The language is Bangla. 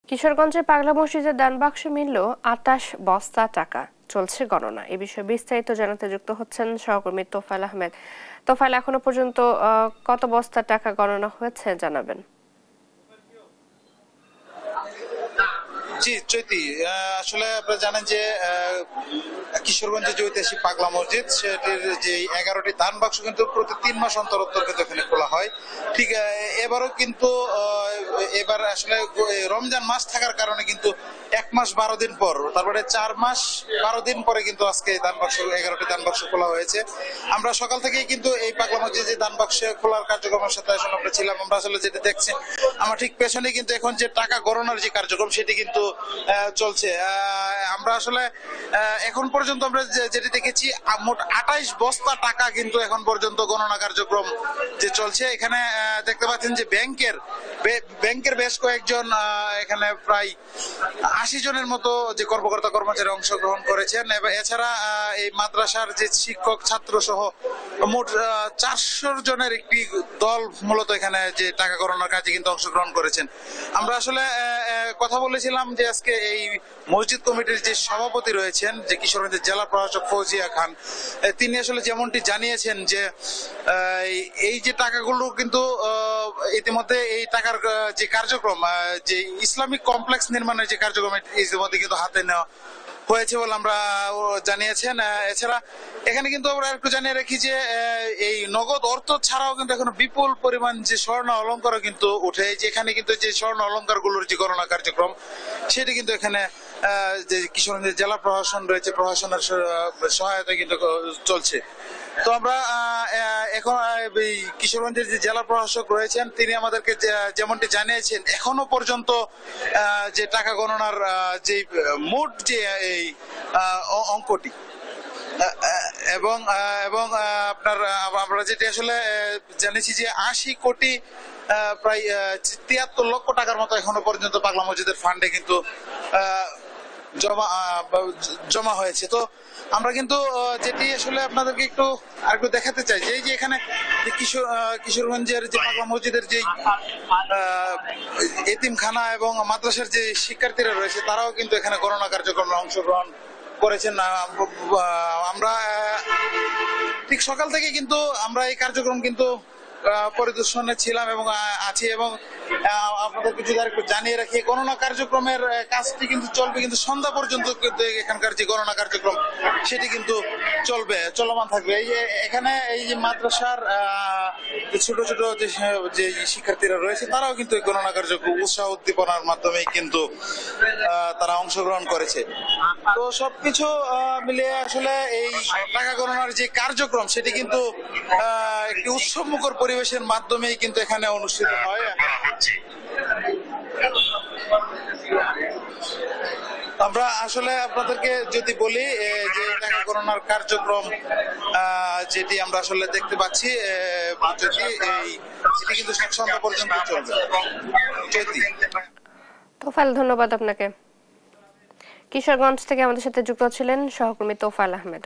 কিশোরগঞ্জের পাগলা মসজিদের দান বাক্সে মিলল ২৮ বস্তা টাকা। চলছে গণনা। এ বিষয়ে বিস্তারিত জানাতে যুক্ত হচ্ছেন সহকর্মী তোফায়েল আহমেদ। তোফায়েল, এখনো পর্যন্ত কত বস্তা টাকা গণনা হয়েছে জানাবেন? জি চৈতি, আসলে আপনারা জানেন যে কিশোরগঞ্জের যে ঐতিহাসিক পাগলা মসজিদ সেটির যে 11টি দান বাক্স কিন্তু প্রতি 3 মাস অন্তর অন্তর কিন্তু এখানে খোলা হয়। ঠিক এবারও কিন্তু এবার আসলে রমজান মাস থাকার কারণে কিন্তু 1 মাস 12 দিন পর, তারপরে 4 মাস 12 দিন পরে কিন্তু আজকে দান বাক্স 11টি দান বাক্স খোলা হয়েছে। আমরা সকাল থেকেই কিন্তু এই পাগলা মসজিদে দান বাক্স খোলার কার্যক্রমের সাথে আসলে আমরা ছিলাম। আমরা আসলে যেটা দেখছি আমার ঠিক পেছনে কিন্তু এখন যে টাকা গণনার যে কার্যক্রম সেটি কিন্তু চলছে। আমরা আসলে এখন পর্যন্ত আমরা যেটি দেখেছি মোট 28 বস্তা টাকা কিন্তু এখন পর্যন্ত গণনা কার্যক্রম যে চলছে। এখানে দেখতে পাচ্ছেন যে ব্যাংকের বেশ কয়েকজন, এখানে প্রায় 80 জনের মতো যে কর্মকর্তা কর্মচারী অংশগ্রহণ করেছেন। এছাড়া এই মাদ্রাসার যে শিক্ষক ছাত্র সহ মোট 400 জনের একটি দল মূলত এখানে যে টাকা গণনার কাজে কিন্তু অংশগ্রহণ করেছেন। আমরা আসলে কথা বলেছিলাম যে আজকে এই মসজিদ কমিটির যে সভাপতি রয়েছেন, যে কিশোরগঞ্জের জেলা প্রশাসক ফৌজিয়া খান, তিনি আসলে যেমনটি জানিয়েছেন যে এই যে টাকাগুলো কিন্তু ইতিমধ্যে এই টাকার যে কার্যক্রম, যে ইসলামিক কমপ্লেক্স নির্মাণের যে কার্যক্রম ইতিমধ্যে কিন্তু হাতে নেওয়া হয়েছে বলে আমরা জানিয়েছেন। এছাড়া এখানে কিন্তু আমরা একটু জানিয়ে রাখি যে এই নগদ অর্থ ছাড়াও কিন্তু এখন বিপুল পরিমাণ যে স্বর্ণ অলংকারও কিন্তু উঠে, যেখানে কিন্তু যে স্বর্ণ অলংকার গুলোর যে গণনা কার্যক্রম সেটি কিন্তু এখানে যে কিশোরগঞ্জের জেলা প্রশাসন রয়েছে, প্রশাসনের সহায়তায় কিন্তু চলছে। তো আমরা এখন কিশোরগঞ্জের যে জেলা প্রশাসক রয়েছেন তিনি আমাদেরকে যেমনটি জানিয়েছেন এখনো পর্যন্ত যে টাকা গণনার যে মোট যে এই অঙ্কটি এবং আপনার আমরা যেটি আসলে জানিয়েছি যে 80 কোটি প্রায় 73 লক্ষ টাকার মতো এখনো পর্যন্ত পাগলা মসজিদের ফান্ডে কিন্তু জমা হয়েছে। তো আমরা কিন্তু যেটি আসলে আপনাদেরকে একটু দেখাতে চাই যে এই যে এখানে কিশোরগঞ্জের যে পাগলা মসজিদের যে এতিমখানা এবং মাদ্রাসার যে শিক্ষার্থীরা রয়েছে তারাও কিন্তু এখানে গণনা কার্যক্রমে অংশগ্রহণ করেছেন। আমরা ঠিক সকাল থেকে কিন্তু আমরা এই কার্যক্রম কিন্তু পরিদর্শনে ছিলাম এবং আছি, এবং আপনাদেরকে যদি আরেকটু জানিয়ে রাখি গণনা কার্যক্রমের কাজটি কিন্তু চলবে, কিন্তু সন্ধ্যা পর্যন্ত কিন্তু এখানকার যে গণনা কার্যক্রম সেটি কিন্তু চলমান থাকবে। এই যে এখানে এই যে মাদ্রাসার ছোট ছোট যে শিক্ষার্থীরা রয়েছে তারাও কিন্তু এই গণনা কার্যক্রম উৎসাহ উদ্দীপনার মাধ্যমে কিন্তু তারা অংশগ্রহণ করেছে। তো সবকিছু মিলিয়ে আসলে এই টাকা গণনার যে কার্যক্রম সেটি কিন্তু একটি উৎসবমুখর পরিবেশের মাধ্যমেই কিন্তু এখানে অনুষ্ঠিত হয়। আমরা আসলে আপনাদেরকে যদি বলি যে টাকা গণনার কার্যক্রম যেটি আমরা আসলে দেখতে পাচ্ছি এটি কিন্তু সন্ধ্যা পর্যন্ত চলবে। তোফায়েল, ধন্যবাদ আপনাকে। কিশোরগঞ্জ থেকে আমাদের সাথে যুক্ত ছিলেন সহকর্মী তোফায়েল আহমেদ।